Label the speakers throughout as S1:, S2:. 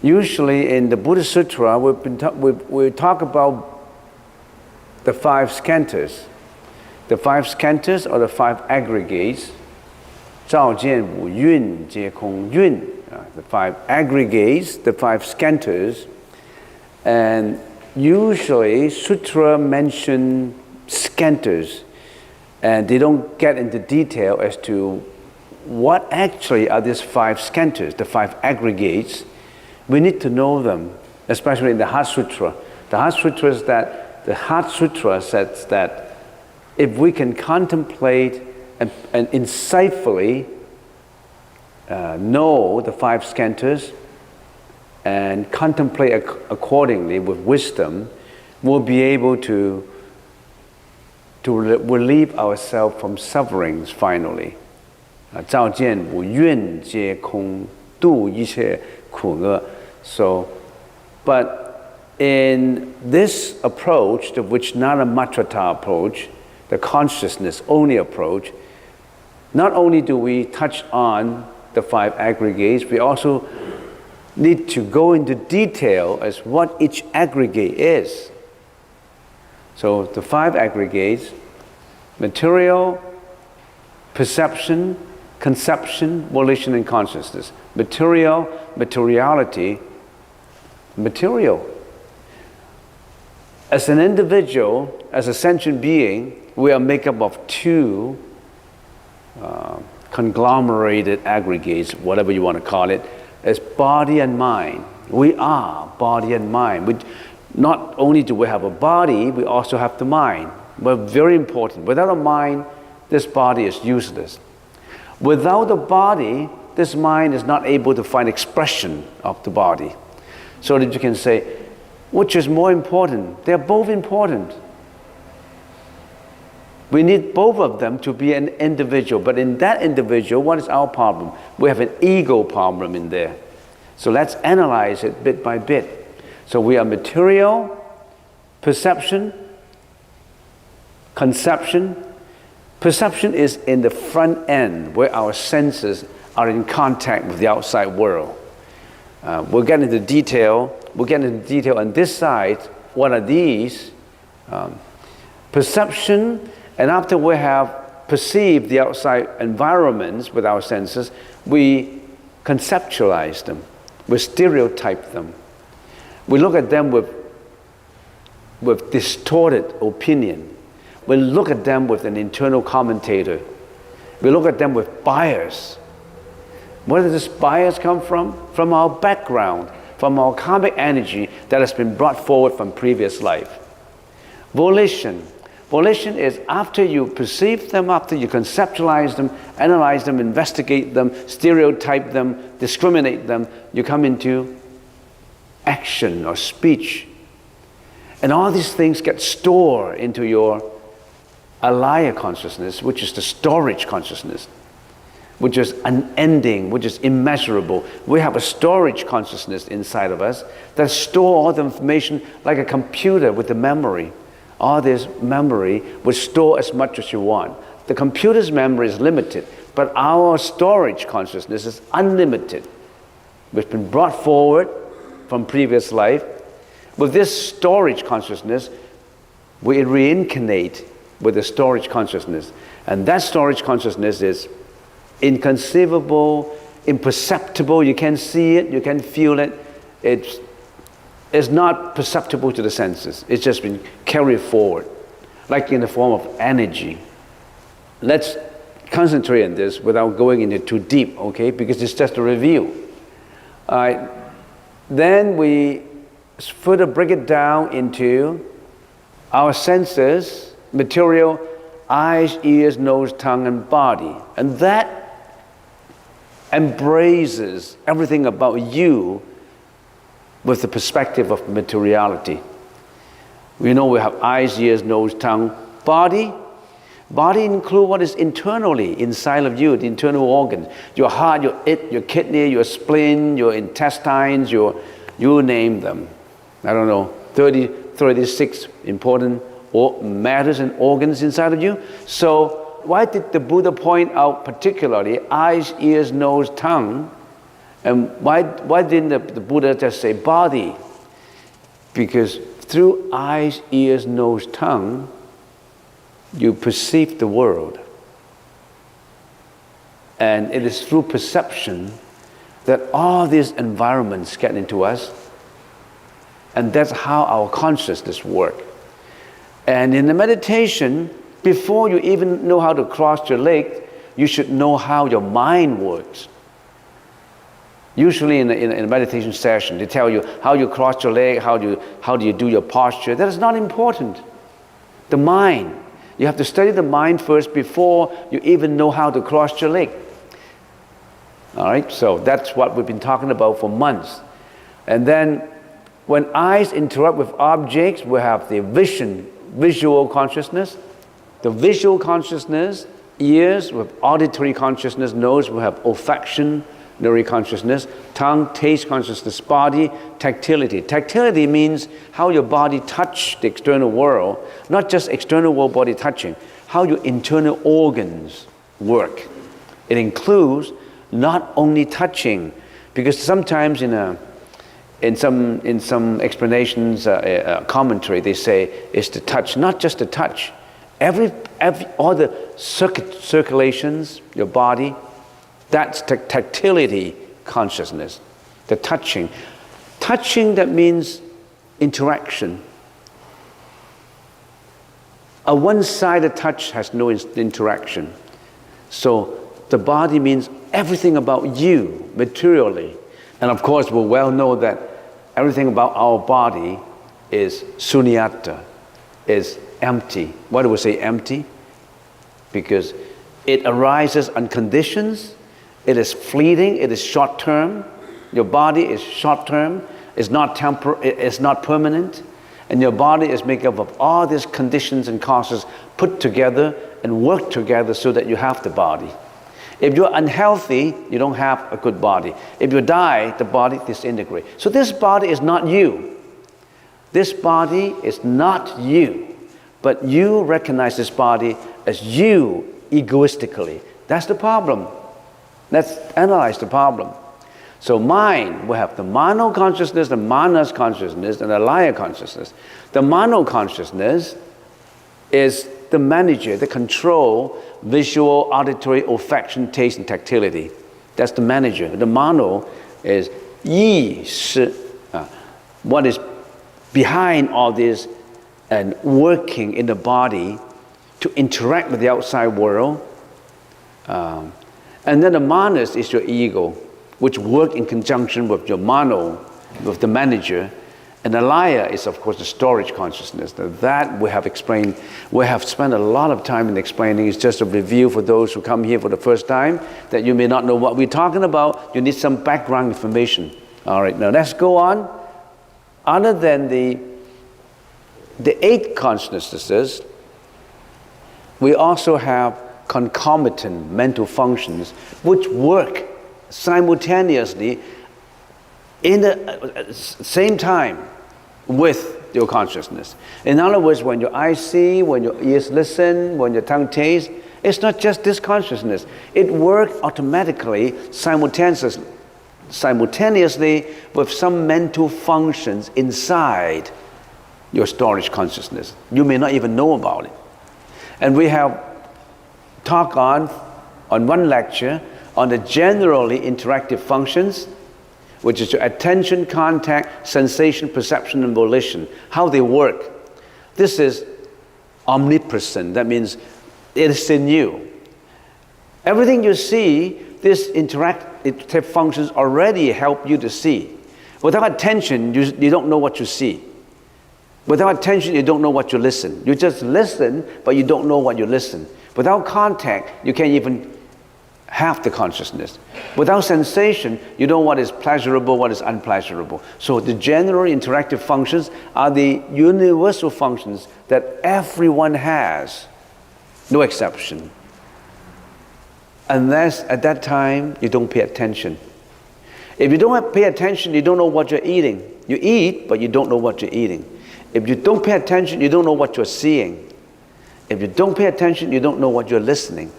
S1: Usually in the Buddha Sutra, we talk about the five skandhas. The five skandhas are the five aggregates. 照见五蕴皆空蕴, the five aggregates, the five skandhas. And usually sutra mention skandhas, and they don't get into detail as to what actually are these five skandhas, the five aggregates. We need to know them, especially in the Heart Sutra. The Heart Sutra says that if we can contemplate and insightfully know the five skandhas and contemplate accordingly with wisdom, we'll be able to relieve ourselves from sufferings finally. 照见五蕴皆空，度一切苦厄. So, but in this approach, the Vijnana-Matrata approach, the consciousness-only approach, not only do we touch on the five aggregates, we also need to go into detail as what each aggregate is. So the five aggregates: material, perception, conception, volition, and consciousness. Material, materiality, material. As an individual, as a sentient being, we are made up of two conglomerated aggregates, whatever you want to call it, as body and mind. We are body and mind. Not only do we have a body, we also have the mind. But very important. Without a mind, this body is useless. Without the body, this mind is not able to find expression of the body. So that you can say, which is more important? They're both important. We need both of them to be an individual. But in that individual, what is our problem? We have an ego problem in there. So let's analyze it bit by bit. So we are material, perception, conception. Perception is in the front end, where our senses are in contact with the outside world. We'll get into detail. We'll get into detail on this side. What are these? Perception, and after we have perceived the outside environments with our senses, we conceptualize them. We stereotype them. We look at them with distorted opinion. We look at them with an internal commentator. We look at them with bias. Where does this bias come from? From our background, from our karmic energy that has been brought forward from previous life. Volition. Volition is after you perceive them, after you conceptualize them, analyze them, investigate them, stereotype them, discriminate them, you come into action or speech. And all these things get stored into your alaya consciousness, which is the storage consciousness, which is unending, which is immeasurable. We have a storage consciousness inside of us that stores all the information like a computer with the memory. All this memory will store as much as you want. The computer's memory is limited, but our storage consciousness is unlimited. We've been brought forward from previous life. With this storage consciousness, we reincarnate with the storage consciousness. And that storage consciousness is inconceivable, imperceptible. You can't see it, you can't feel it. It's not perceptible to the senses. It's just been carried forward, like in the form of energy. Let's concentrate on this without going into too deep, okay? Because it's just a review. All right. Then we further break it down into our senses, material, eyes, ears, nose, tongue, and body. And that embraces everything about you with the perspective of materiality. We know we have eyes, ears, nose, tongue, body. Body includes what is internally inside of you, the internal organs. Your heart, your kidney, your spleen, your intestines, your You name them. I don't know, 36 important matters and organs inside of you. So why did the Buddha point out particularly eyes, ears, nose, tongue? And why didn't the Buddha just say body? Because through eyes, ears, nose, tongue, you perceive the world. And it is through perception that all these environments get into us. And that's how our consciousness works. And in the meditation, before you even know how to cross your leg, you should know how your mind works. Usually in a meditation session, they tell you how you cross your leg, how do you do your posture. That is not important. The mind. You have to study the mind first before you even know how to cross your leg. All right, so that's what we've been talking about for months. And then when eyes interact with objects, we have the visual consciousness, the visual consciousness, ears with auditory consciousness, nose we have olfaction, consciousness, tongue, taste consciousness, body, tactility. Tactility means how your body touch the external world, not just external world body touching, how your internal organs work. It includes not only touching, because sometimes in some explanations, commentary, they say it's the touch, not just the touch. All the circulations, your body, that's the tactility consciousness, the touching. Touching, that means interaction. A one-sided touch has no interaction. So the body means everything about you, materially. And of course, we well know that everything about our body is sunyata, is empty. Why do we say empty? Because it arises on conditions, it is fleeting, it is short-term. Your body is short-term, it's not it's not permanent. And your body is made up of all these conditions and causes put together and work together so that you have the body. If you're unhealthy, you don't have a good body. If you die, the body disintegrates. So this body is not you. This body is not you. But you recognize this body as you egoistically. That's the problem. Let's analyze the problem. So mind, we have the mano consciousness, the manas consciousness, and the laya consciousness. The mano consciousness is the manager, the control, visual, auditory, olfaction, taste, and tactility. That's the manager. The mano is yi shi, what is behind all this and working in the body to interact with the outside world. And then the manas is your ego, which work in conjunction with your mano, with the manager. And the laya is, of course, the storage consciousness. That we have explained, we have spent a lot of time in explaining. It's just a review for those who come here for the first time, that you may not know what we're talking about. You need some background information. All right, now let's go on. Other than the 8 consciousnesses, we also have concomitant mental functions which work simultaneously in the same time with your consciousness. In other words, when your eyes see, when your ears listen, when your tongue tastes, it's not just this consciousness. It works automatically, simultaneously with some mental functions inside your storage consciousness. You may not even know about it. And we have talked on one lecture on the generally interactive functions, which is your attention, contact, sensation, perception, and volition, how they work. This is omnipresent. That means it is in you. Everything you see, these interactive functions already help you to see. Without attention, you don't know what you see. Without attention, you don't know what you listen. You just listen, but you don't know what you listen. Without contact, you can't even have the consciousness. Without sensation, you know what is pleasurable, what is unpleasurable. So the general interactive functions are the universal functions that everyone has, no exception. Unless at that time you don't pay attention. If you don't pay attention, you don't know what you're eating. You eat, but you don't know what you're eating. If you don't pay attention, you don't know what you're seeing. If you don't pay attention, you don't know what you're listening.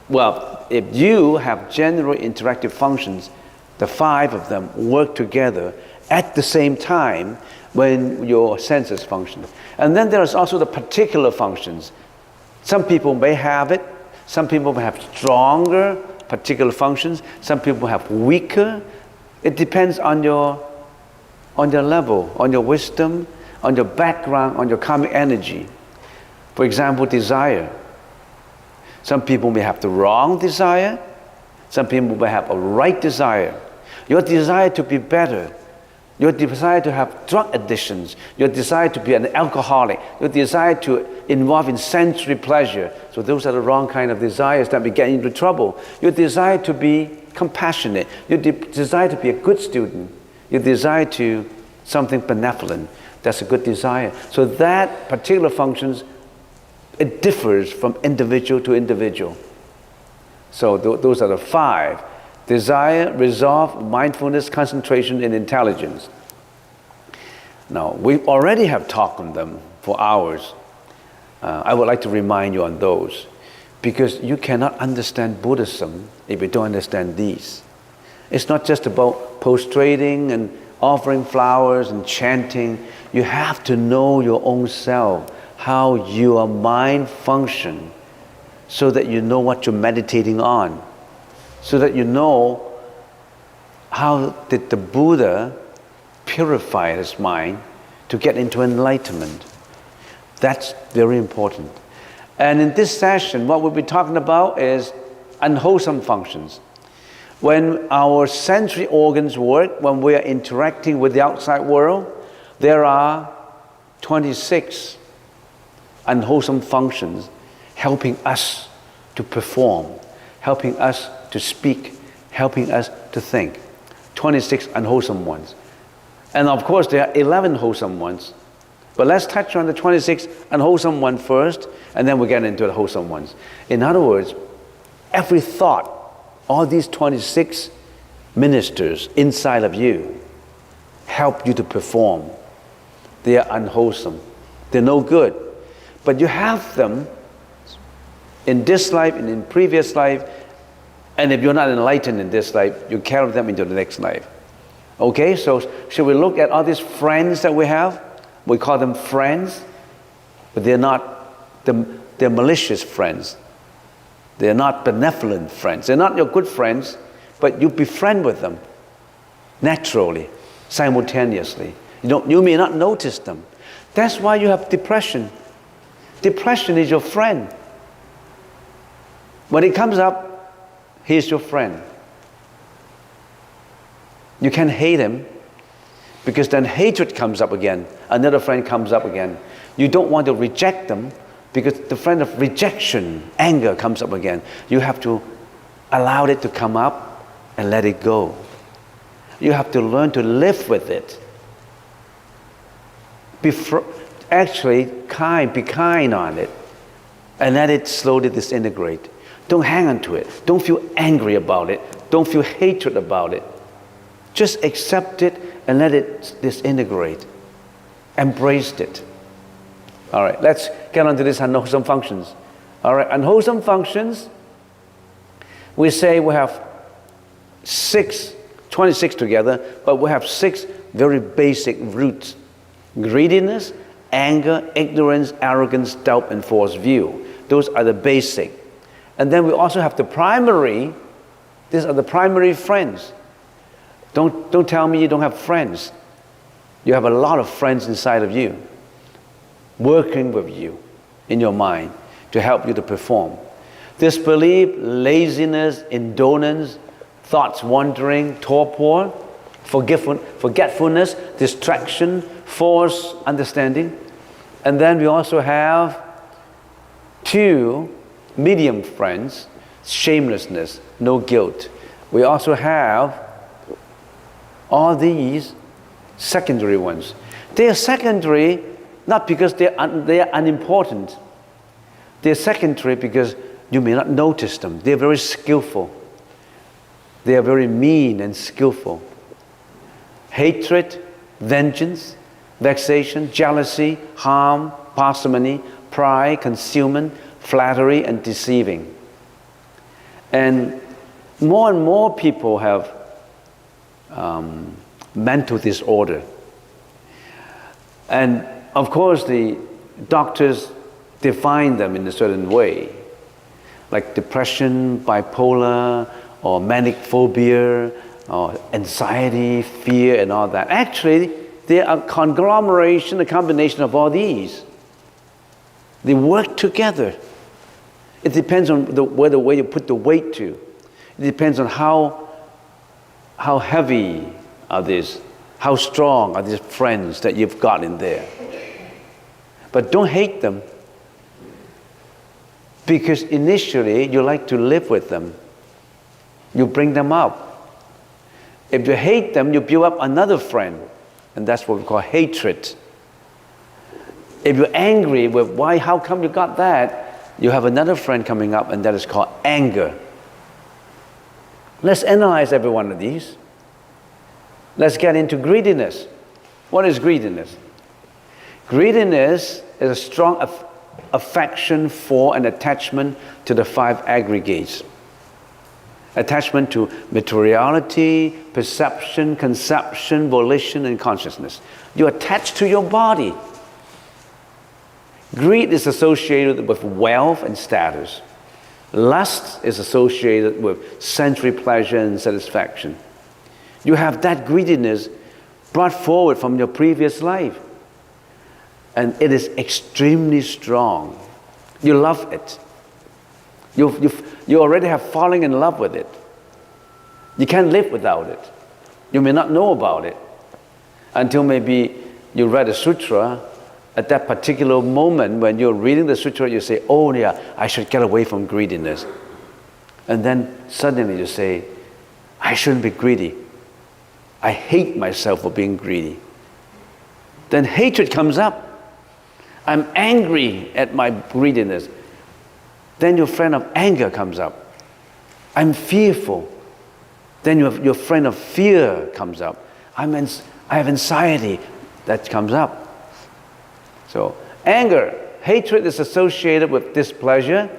S1: Well, if you have general interactive functions, the 5 of them work together at the same time when your senses function. And then there's also the particular functions. Some people may have it. Some people may have stronger particular functions. Some people have weaker. It depends on your level, on your wisdom, on your background, on your karmic energy. For example, desire. Some people may have the wrong desire. Some people may have a right desire. Your desire to be better, your desire to have drug addictions, your desire to be an alcoholic, your desire to involve in sensory pleasure. So those are the wrong kind of desires that we get into trouble. Your desire to be compassionate, your desire to be a good student, your desire to something benevolent. That's a good desire. So that particular functions, it differs from individual to individual. So those are the 5. Desire, resolve, mindfulness, concentration, and intelligence. Now, we already have talked on them for hours. I would like to remind you on those, because you cannot understand Buddhism if you don't understand these. It's not just about prostrating and offering flowers and chanting. You have to know your own self, how your mind functions, so that you know what you're meditating on, so that you know how did the Buddha purify his mind to get into enlightenment. That's very important. And in this session, what we'll be talking about is unwholesome functions. When our sensory organs work, when we are interacting with the outside world, there are 26 unwholesome functions helping us to perform, helping us to speak, helping us to think. 26 unwholesome ones. And of course, there are 11 wholesome ones. But let's touch on the 26 unwholesome one first, and then we'll get into the wholesome ones. In other words, every thought, all these 26 ministers inside of you help you to perform. They are unwholesome. They're no good. But you have them in this life and in previous life, and if you're not enlightened in this life, you carry them into the next life. Okay, so should we look at all these friends that we have? We call them friends, but they're not, they're malicious friends. They're not benevolent friends. They're not your good friends, but you befriend with them naturally, simultaneously. You may not notice them. That's why you have depression. Depression is your friend. When it comes up, he's your friend. You can hate him, because then hatred comes up again. Another friend comes up again. You don't want to reject them, because the friend of rejection, anger, comes up again. You have to allow it to come up and let it go. You have to learn to live with it. Be kind on it, and let it slowly disintegrate. Don't hang on to it. Don't feel angry about it. Don't feel hatred about it. Just accept it and let it disintegrate. Embrace it. All right, let's get on to these unwholesome functions. All right, unwholesome functions, we say we have 26 together, but we have 6 very basic roots. Greediness, anger, ignorance, arrogance, doubt, and false view. Those are the basic. And then we also have the primary. These are the primary friends. Don't tell me you don't have friends. You have a lot of friends inside of you, working with you in your mind to help you to perform. Disbelief, laziness, indolence, thoughts wandering, torpor, forgetfulness, distraction, false understanding. And then we also have 2 medium friends, shamelessness, no guilt. We also have all these secondary ones. They are secondary not because they are unimportant. They are secondary because you may not notice them. They are very skillful. They are very mean and skillful. Hatred, vengeance, vexation, jealousy, harm, parsimony, pride, concealment, flattery, and deceiving. And more people have mental disorder. And of course, the doctors define them in a certain way, like depression, bipolar, or manic phobia, or anxiety, fear, and all that. Actually, they are a conglomeration, a combination of all these. They work together. It depends on where you put the weight to. It depends on how heavy are these, how strong are these friends that you've got in there. But don't hate them, because initially you like to live with them. You bring them up. If you hate them, you build up another friend, and that's what we call hatred. If you're angry with why, how come you got that, you have another friend coming up, and that is called anger. Let's analyze every one of these. Let's get into greediness. What is greediness? Greediness is a strong affection for and attachment to the five aggregates. Attachment to materiality, perception, conception, volition, and consciousness. You're attached to your body. Greed is associated with wealth and status. Lust is associated with sensory pleasure and satisfaction. You have that greediness brought forward from your previous life. And it is extremely strong. You love it. You already have fallen in love with it. You can't live without it. You may not know about it until maybe you read a sutra. At that particular moment when you're reading the sutra, you say, oh yeah, I should get away from greediness. And then suddenly you say, I shouldn't be greedy. I hate myself for being greedy. Then hatred comes up. I'm angry at my greediness. Then your friend of anger comes up. I'm fearful. Then your friend of fear comes up. I have anxiety. That comes up. So anger, hatred is associated with displeasure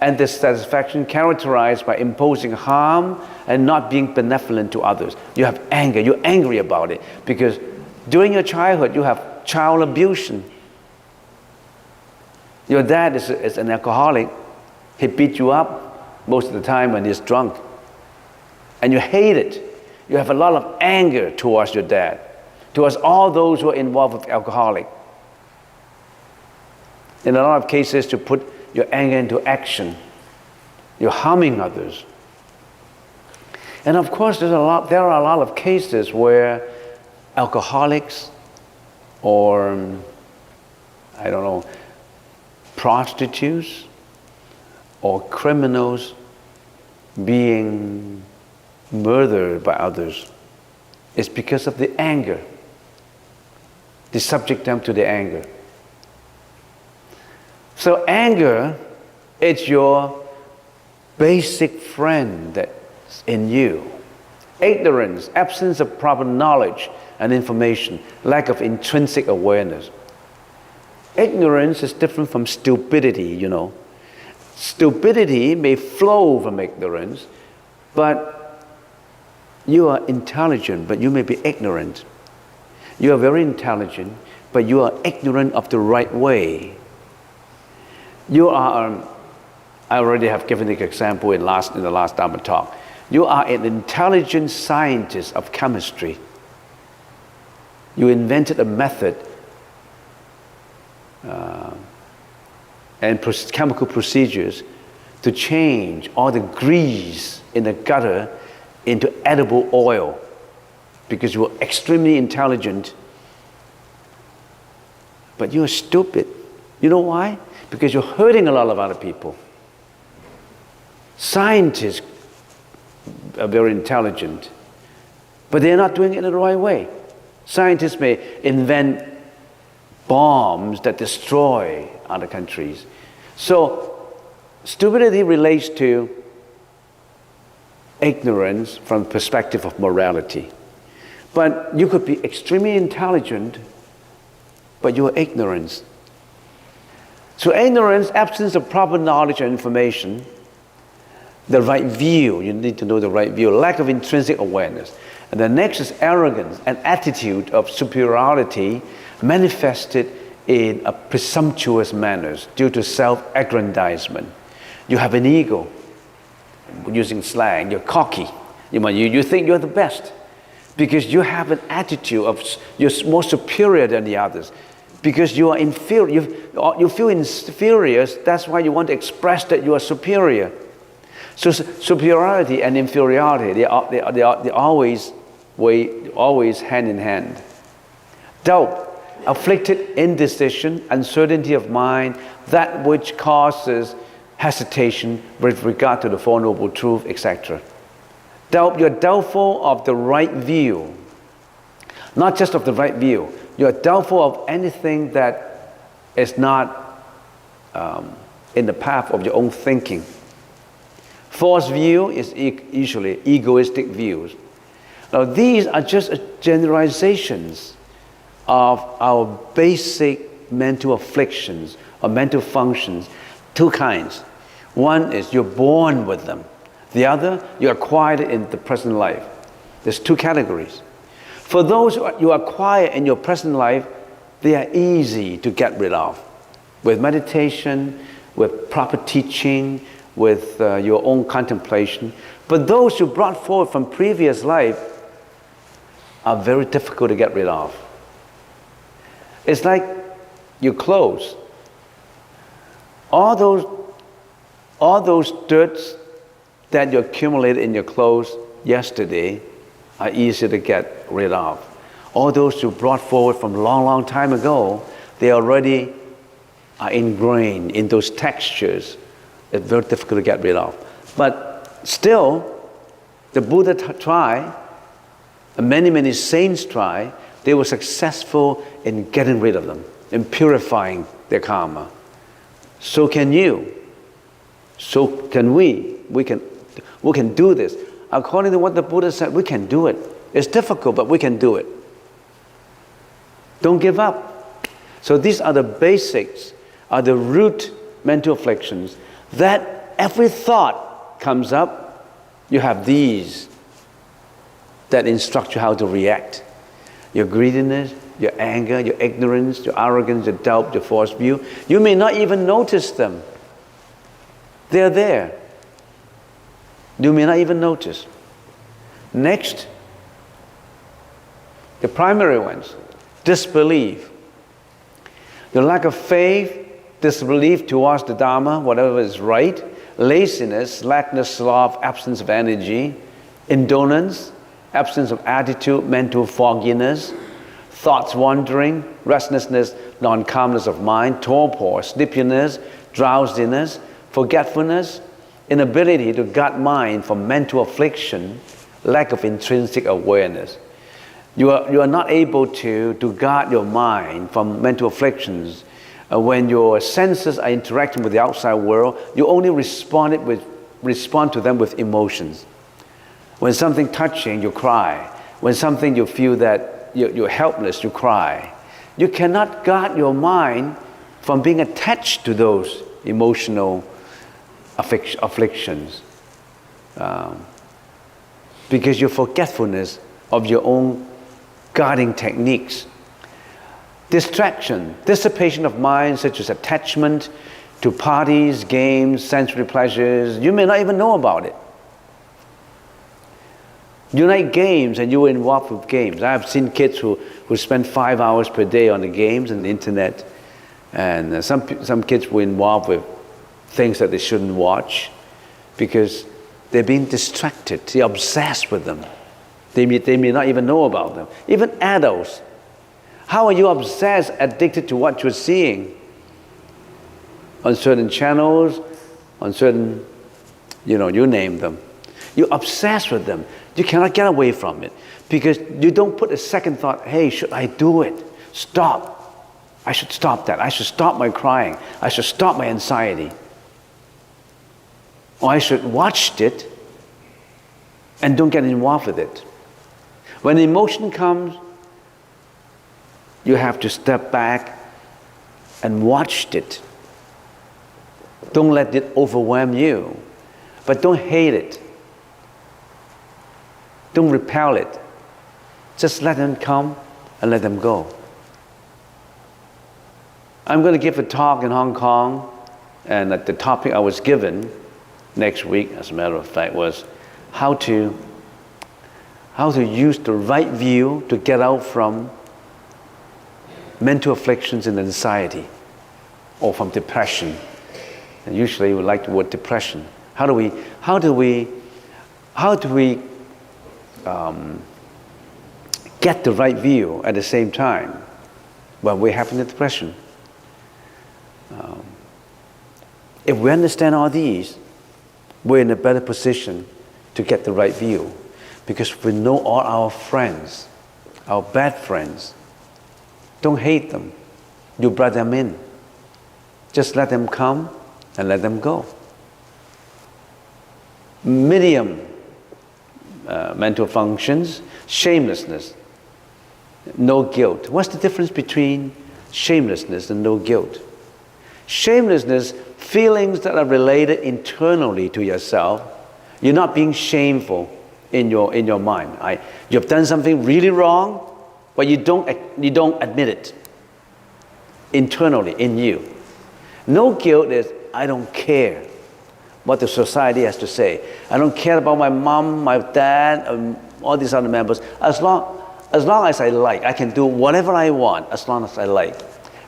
S1: and dissatisfaction, characterized by imposing harm and not being benevolent to others. You have anger. You're angry about it because during your childhood you have child abuse. Your dad is an alcoholic. He beat you up most of the time when he's drunk. And you hate it. You have a lot of anger towards your dad, towards all those who are involved with alcoholic. In a lot of cases, to put your anger into action, you're harming others. And of course, there are a lot of cases where alcoholics or, prostitutes or criminals being murdered by others. It's because of the anger. They subject them to the anger. So anger, it's your basic friend that's in you. Ignorance, absence of proper knowledge and information, lack of intrinsic awareness. Ignorance is different from stupidity, Stupidity may flow from ignorance, but you are intelligent, but you may be ignorant. You are very intelligent, but you are ignorant of the right way. You are, I already have given the example in the last Dharma talk. You are an intelligent scientist of chemistry. You invented a method and chemical procedures to change all the grease in the gutter into edible oil because you are extremely intelligent, but you are stupid. You know why? Because you're hurting a lot of other people. Scientists are very intelligent, but they're not doing it in the right way. Scientists may invent bombs that destroy other countries. So stupidity relates to ignorance from the perspective of morality. But you could be extremely intelligent, but you are ignorant. So ignorance, absence of proper knowledge and information, the right view, you need to know the right view, lack of intrinsic awareness. And the next is arrogance, an attitude of superiority manifested in a presumptuous manners due to self-aggrandizement. You have an ego, using slang, you're cocky. You think you're the best because you have an attitude of you're more superior than the others. Because you are inferior, you feel inferior, that's why you want to express that you are superior. So superiority and inferiority, they always hand in hand. Doubt, afflicted indecision, uncertainty of mind, that which causes hesitation with regard to the Four Noble Truths, etc. Doubt, you're doubtful of the right view. Not just of the right view. You're doubtful of anything that is not in the path of your own thinking. False view is usually egoistic views. Now these are just generalizations of our basic mental afflictions or mental functions. Two kinds. One is you're born with them. The other, you acquired it in the present life. There's two categories. For those you acquire in your present life, they are easy to get rid of. With meditation, with proper teaching, with your own contemplation. But those you brought forward from previous life are very difficult to get rid of. It's like your clothes. All those dirts that you accumulated in your clothes yesterday are easy to get rid of. All those you brought forward from a long, long time ago, they already are ingrained in those textures. It's very difficult to get rid of. But still, the Buddha tried, and many saints tried, they were successful in getting rid of them, in purifying their karma. So can you. So can we. We can do this. According to what the Buddha said, we can do it. It's difficult, but we can do it. Don't give up. So these are the basics, are the root mental afflictions. That every thought comes up, you have these that instruct you how to react. Your greediness, your anger, your ignorance, your arrogance, your doubt, your false view. You may not even notice them. They're there. You may not even notice. Next, the primary ones, disbelief. The lack of faith, disbelief towards the Dharma, whatever is right, laziness, slackness, sloth, absence of energy, indolence, absence of attitude, mental fogginess, thoughts wandering, restlessness, non-calmness of mind, torpor, sleepiness, drowsiness, forgetfulness, inability to guard mind from mental affliction, lack of intrinsic awareness. You are not able to guard your mind from mental afflictions. When your senses are interacting with the outside world, you only respond to them with emotions. When something touching, you cry. When something you feel that you're helpless, you cry. You cannot guard your mind from being attached to those emotional afflictions. Because your forgetfulness of your own guarding techniques. Distraction, dissipation of mind, such as attachment to parties, games, sensory pleasures. You may not even know about it. You like games and you were involved with games. I have seen kids who spend 5 hours per day on the games and the internet. And some kids were involved with things that they shouldn't watch because they're being distracted. They're obsessed with them. They may not even know about them. Even adults. How are you obsessed, addicted to what you're seeing? On certain channels, on certain, you name them. You're obsessed with them. You cannot get away from it because you don't put a second thought, hey, should I do it? Stop. I should stop that. I should stop my crying. I should stop my anxiety. Or I should watch it and don't get involved with it. When emotion comes, you have to step back and watch it. Don't let it overwhelm you, but don't hate it. Don't repel it. Just let them come and let them go. I'm going to give a talk in Hong Kong, and the topic I was given next week, as a matter of fact, was how to use the right view to get out from mental afflictions and anxiety, or from depression. And usually we like the word depression. How do we get the right view at the same time when we're having a depression? If we understand all these, we're in a better position to get the right view, because we know all our friends, our bad friends. Don't hate them. You brought them in. Just let them come and let them go. Medium mental functions, shamelessness, no guilt. What's the difference between shamelessness and no guilt? Shamelessness, feelings that are related internally to yourself. You're not being shameful in your mind. You've done something really wrong, but you don't admit it internally in you. No guilt is, I don't care what the society has to say. I don't care about my mom, my dad, all these other members. As long as I like, I can do whatever I want as long as I like.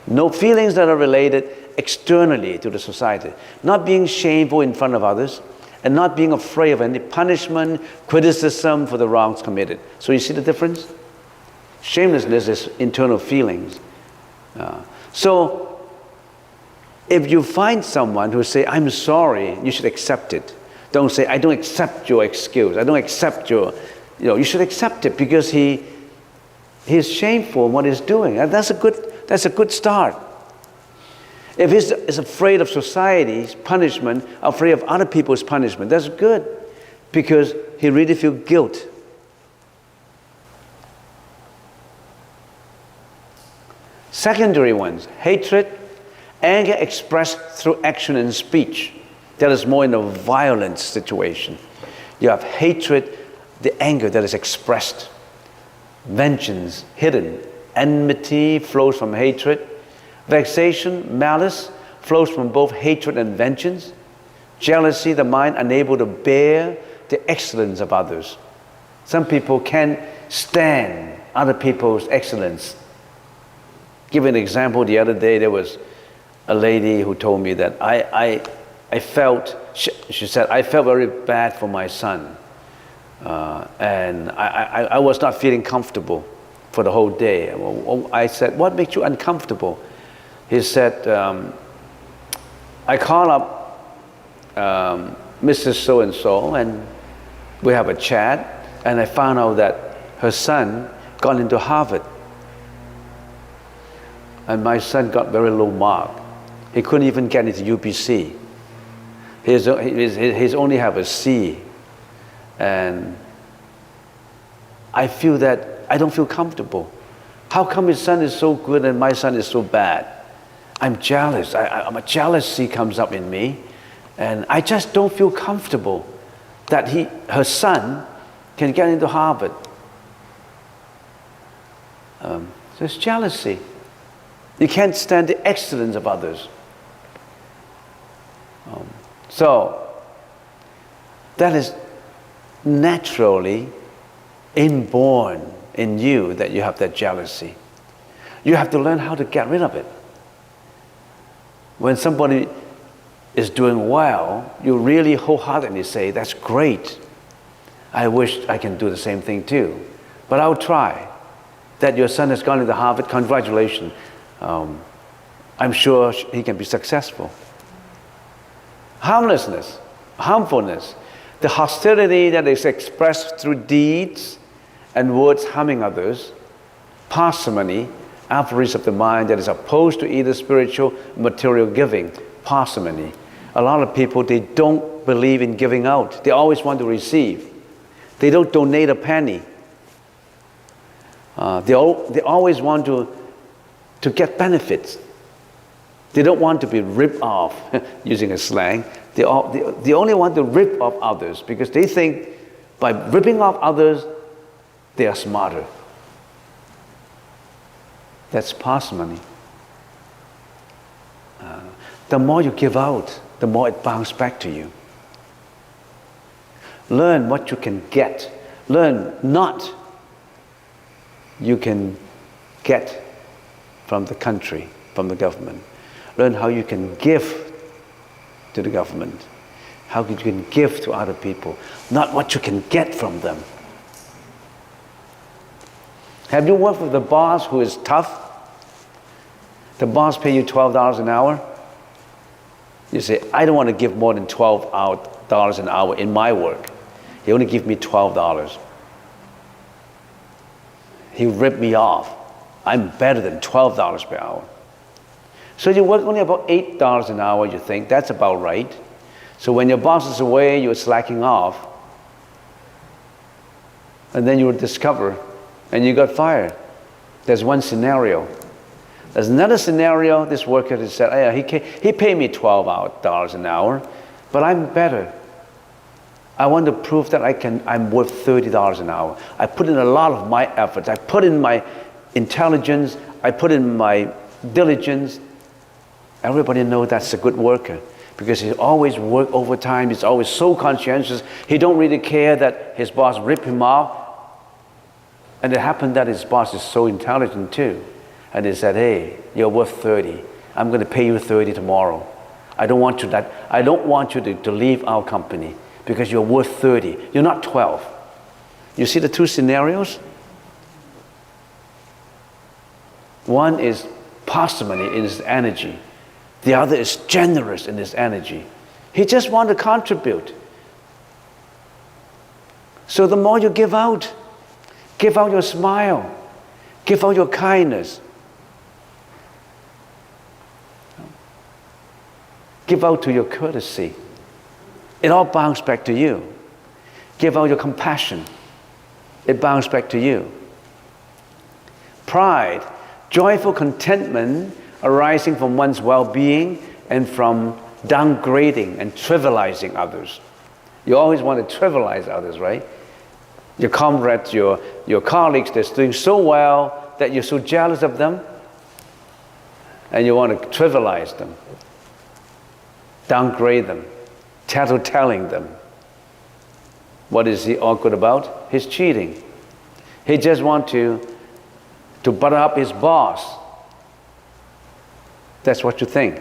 S1: No feelings that are related externally to the society. Not being shameful in front of others, and not being afraid of any punishment, criticism for the wrongs committed. So you see the difference? Shamelessness is internal feelings. So if you find someone who say, I'm sorry, you should accept it. Don't say, I don't accept your excuse. I don't accept your, you should accept it, because he's shameful in what he's doing. And that's a good start. If he's afraid of society's punishment, afraid of other people's punishment, that's good, because he really feels guilt. Secondary ones, hatred, anger expressed through action and speech. That is more in a violent situation. You have hatred, the anger that is expressed. Vengeance, hidden. Enmity flows from hatred. Vexation, malice, flows from both hatred and vengeance. Jealousy, the mind unable to bear the excellence of others. Some people can't stand other people's excellence. Give an example. The other day there was a lady who told me that I felt, she said, I felt very bad for my son. And I was not feeling comfortable for the whole day. I said, what makes you uncomfortable? He said, I call up Mrs. So-and-so, and we have a chat, and I found out that her son got into Harvard. And my son got very low mark. He couldn't even get into UBC. He's only have a C. And I feel that I don't feel comfortable. How come his son is so good and my son is so bad? I'm jealous. A jealousy comes up in me, and I just don't feel comfortable that her son can get into Harvard. So it's jealousy. You can't stand the excellence of others. So that is naturally inborn in you, that you have that jealousy. You have to learn how to get rid of it. When somebody is doing well, you really wholeheartedly say, that's great. I wish I can do the same thing too. But I'll try. That your son has gone into Harvard, congratulations. I'm sure he can be successful. Harmlessness, harmfulness, the hostility that is expressed through deeds and words harming others, parsimony, avarice of the mind that is opposed to either spiritual or material giving, parsimony. A lot of people, they don't believe in giving out. They always want to receive. They don't donate a penny. They always want to get benefits. They don't want to be ripped off, using a slang. They only want to rip off others because they think by ripping off others, they are smarter. That's parsimony. The more you give out, the more it bounces back to you. Learn what you can get. Learn not you can get from the country, from the government. Learn how you can give to the government, how you can give to other people, not what you can get from them. Have you worked with a boss who is tough? The boss pay you $12 an hour? You say, I don't want to give more than $12 an hour in my work. He only give me $12. He ripped me off. I'm better than $12 per hour. So you work only about $8 an hour, you think, that's about right. So when your boss is away, you're slacking off. And then you will discover, and you got fired. There's one scenario. There's another scenario, this worker has said, oh, yeah, he paid me $12 an hour, but I'm better. I want to prove that I'm worth $30 an hour. I put in a lot of my efforts. I put in my intelligence. I put in my diligence. Everybody knows that's a good worker because he always work overtime. He's always so conscientious. He don't really care that his boss ripped him off. And it happened that his boss is so intelligent too. And they said, hey, you're worth 30. I'm going to pay you 30 tomorrow. I don't want you to leave our company because you're worth 30. You're not 12. You see the two scenarios? One is parsimony in his energy. The other is generous in his energy. He just wants to contribute. So the more you give out your smile, give out your kindness, give out to your courtesy, it all bounces back to you. Give out your compassion, it bounces back to you. Pride, joyful contentment arising from one's well-being and from downgrading and trivializing others. You always want to trivialize others, right? Your comrades, your colleagues, they're doing so well that you're so jealous of them and you want to trivialize them, downgrade them, tattletelling them. What is he all good about? He's cheating. He just wants to butter up his boss. That's what you think.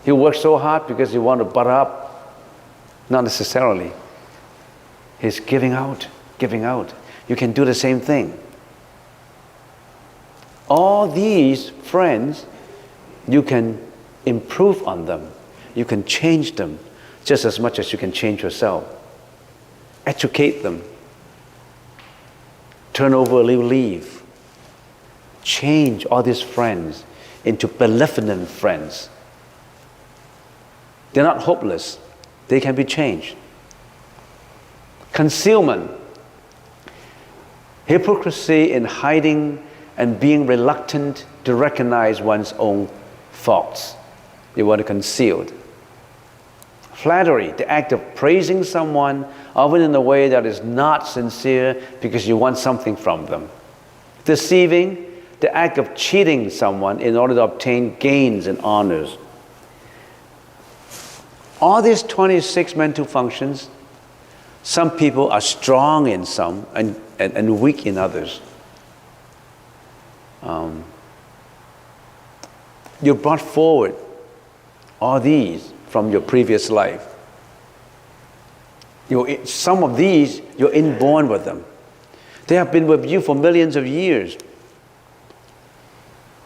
S1: He works so hard because he wants to butter up. Not necessarily. He's giving out, giving out. You can do the same thing. All these friends, you can improve on them. You can change them just as much as you can change yourself. Educate them. Turn over a leaf. Change all these friends into benevolent friends. They're not hopeless. They can be changed. Concealment. Hypocrisy in hiding and being reluctant to recognize one's own faults. You want to conceal it. Flattery, the act of praising someone, often in a way that is not sincere because you want something from them. Deceiving, the act of cheating someone in order to obtain gains and honors. All these 26 mental functions, some people are strong in some and weak in others. You brought forward all these from your previous life. Some of these, you're inborn with them. They have been with you for millions of years.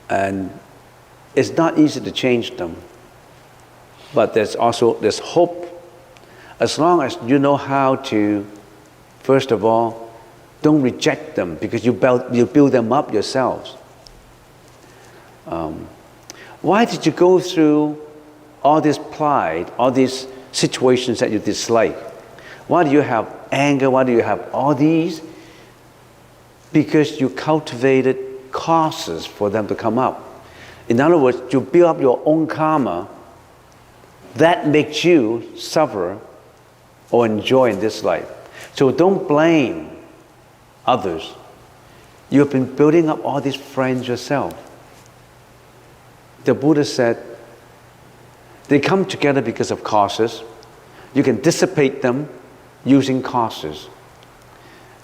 S1: And it's not easy to change them. But there's hope. As long as you know how to, first of all, don't reject them because you build them up yourselves. Why did you go through all this pride, all these situations that you dislike? Why do you have anger? Why do you have all these? because you cultivated causes for them to come up. In other words, you build up your own karma that makes you suffer or enjoy in this life. So don't blame others. You have been building up all these friends yourself. The Buddha said, they come together because of causes. You can dissipate them using causes.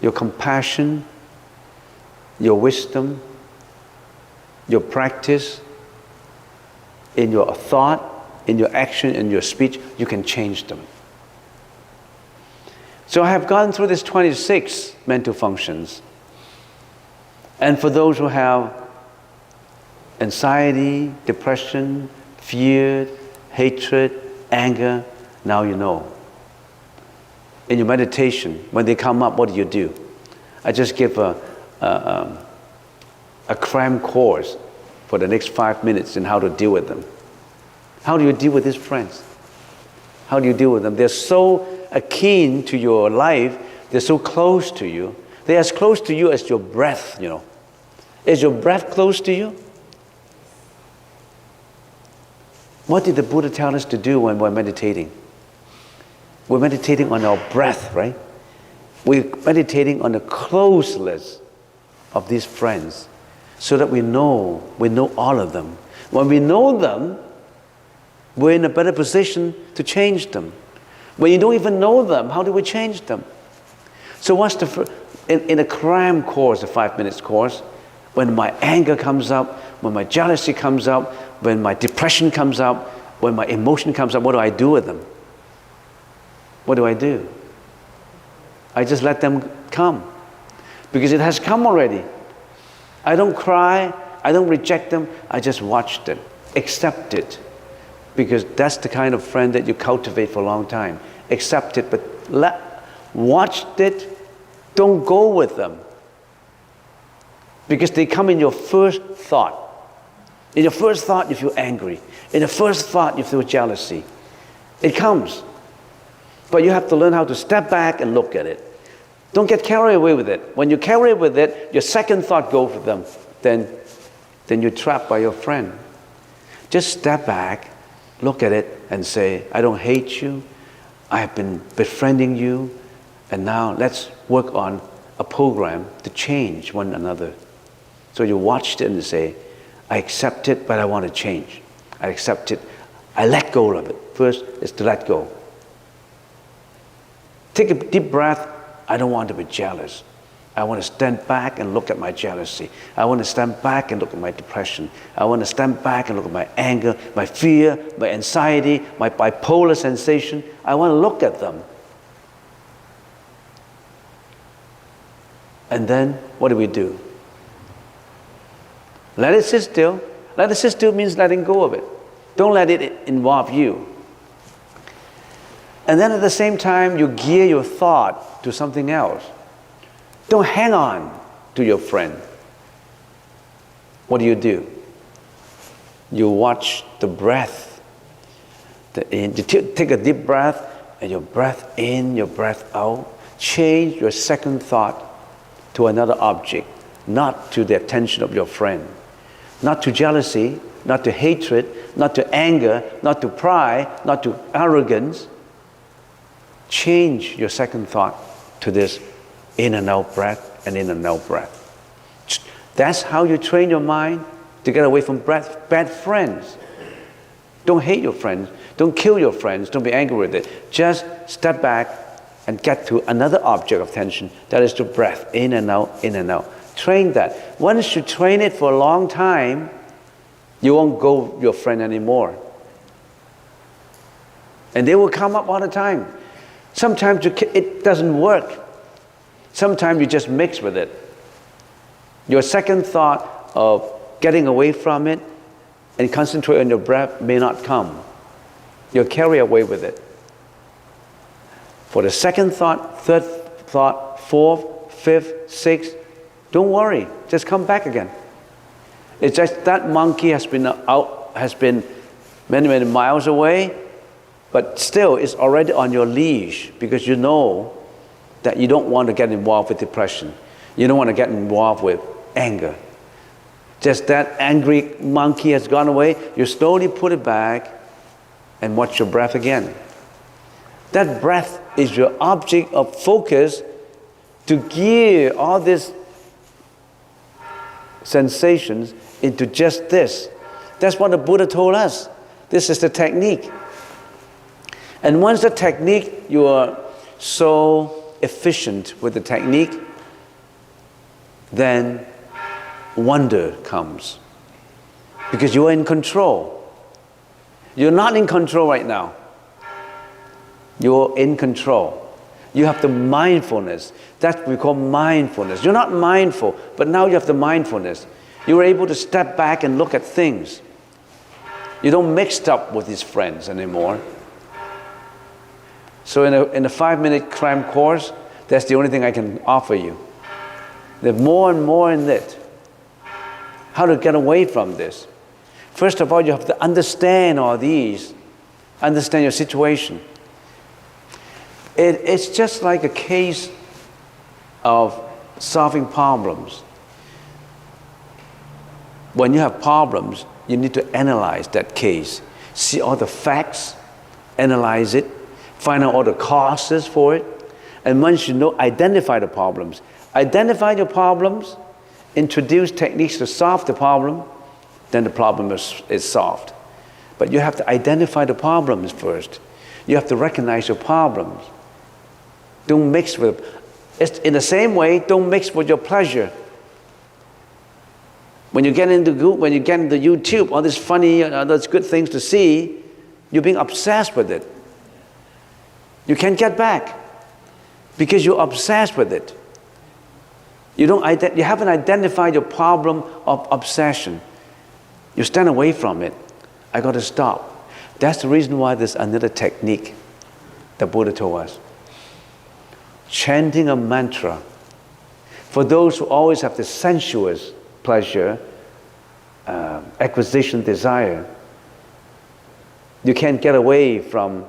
S1: Your compassion, your wisdom, your practice, in your thought, in your action, in your speech, you can change them. So I have gone through these 26 mental functions. And for those who have anxiety, depression, fear, hatred, anger, now you know. In your meditation, when they come up, what do? I just give a cram course for the next 5 minutes in how to deal with them. How do you deal with these friends? How do you deal with them? They're so akin to your life. They're so close to you. They're as close to you as your breath, you know. Is your breath close to you? What did the Buddha tell us to do when we're meditating? We're meditating on our breath, right? We're meditating on the closeness of these friends so that we know all of them. When we know them, we're in a better position to change them. When you don't even know them, how do we change them? So what's in a cram course, a 5 minutes course, when my anger comes up, when my jealousy comes up, when my depression comes up, when my emotion comes up, what do I do with them? What do? I just let them come because it has come already. I don't cry, I don't reject them, I just watch it, accept it, because that's the kind of friend that you cultivate for a long time. Accept it, but watch it, don't go with them. Because they come in your first thought. In your first thought, you feel angry. In the first thought, you feel jealousy. It comes. But you have to learn how to step back and look at it. Don't get carried away with it. When you carry away with it, your second thought goes with them. Then you're trapped by your friend. Just step back, look at it, and say, I don't hate you. I have been befriending you. And now let's work on a program to change one another. So you watch it and say, I accept it, but I want to change. I accept it. I let go of it. First is to let go. Take a deep breath. I don't want to be jealous. I want to stand back and look at my jealousy. I want to stand back and look at my depression. I want to stand back and look at my anger, my fear, my anxiety, my bipolar sensation. I want to look at them. And then what do? Let it sit still. Let it sit still means letting go of it. Don't let it involve you. And then at the same time, you gear your thought to something else. Don't hang on to your friend. What do? You watch the breath. You take a deep breath, and your breath in, your breath out. Change your second thought to another object, not to the attention of your friend. Not to jealousy, not to hatred, not to anger, not to pride, not to arrogance. Change your second thought to this in and out breath and in and out breath. That's how you train your mind to get away from bad friends. Don't hate your friends. Don't kill your friends. Don't be angry with it. Just step back and get to another object of attention. That is the breath, in and out, in and out. Train that. Once you train it for a long time, you won't go with your friend anymore. And they will come up all the time. Sometimes it doesn't work. Sometimes you just mix with it. Your second thought of getting away from it and concentrate on your breath may not come. You'll carry away with it. For the second thought, third thought, fourth, fifth, sixth, don't worry, just come back again. It's just that monkey has been many, many miles away, but still it's already on your leash because you know that you don't want to get involved with depression. You don't want to get involved with anger. Just that angry monkey has gone away, you slowly put it back and watch your breath again. That breath is your object of focus to gear all these sensations into just this. That's what the Buddha told us. This is the technique. And once the technique, you are so efficient with the technique, then wonder comes. Because you are in control. You're not in control right now. You're in control. You have the mindfulness. That's what we call mindfulness. You're not mindful, but now you have the mindfulness. You're able to step back and look at things. You don't mix up with these friends anymore. So in a 5-minute cram course, that's the only thing I can offer you. There's more and more in it. How to get away from this. First of all, you have to understand all these. Understand your situation. It's just like a case of solving problems. When you have problems, you need to analyze that case. See all the facts, analyze it, find out all the causes for it. And once you know, identify the problems. Identify your problems, introduce techniques to solve the problem, then the problem is solved. But you have to identify the problems first. You have to recognize your problems. Don't mix with them. It's in the same way, don't mix with your pleasure. When you get into YouTube, all these funny, those good things to see, you're being obsessed with it. You can't get back because you're obsessed with it. You haven't identified your problem of obsession. You stand away from it. I got to stop. That's the reason why there's another technique the Buddha told us. Chanting a mantra. For those who always have the sensuous pleasure, acquisition desire, you can't get away from,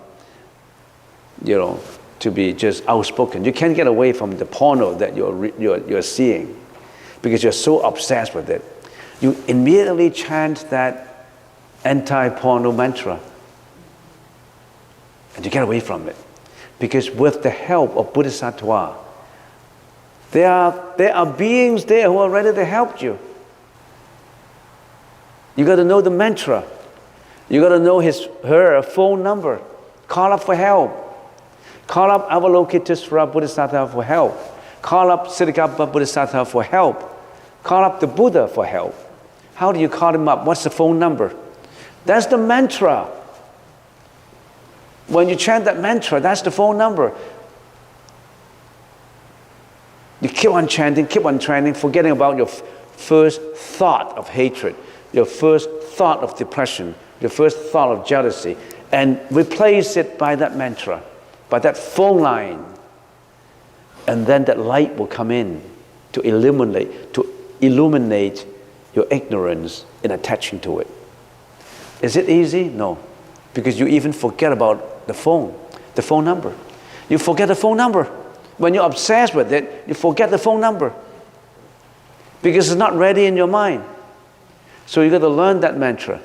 S1: to be just outspoken. You can't get away from the porno that you're seeing because you're so obsessed with it. You immediately chant that anti-porno mantra and you get away from it. Because with the help of Bodhisattva, there are beings there who are ready to help you. You got to know the mantra. You got to know her phone number. Call up for help. Call up Avalokitesvara Bodhisattva for help. Call up Siddhagarbha Bodhisattva for help. Call up the Buddha for help. How do you call him up? What's the phone number? That's the mantra. When you chant that mantra, that's the phone number. You keep on chanting, forgetting about your first thought of hatred, your first thought of depression, your first thought of jealousy, and replace it by that mantra, by that phone line. And then that light will come in to illuminate your ignorance in attaching to it. Is it easy? No. Because you even forget about the phone number. You forget the phone number. When you're obsessed with it, you forget the phone number. Because it's not ready in your mind. So you got to learn that mantra.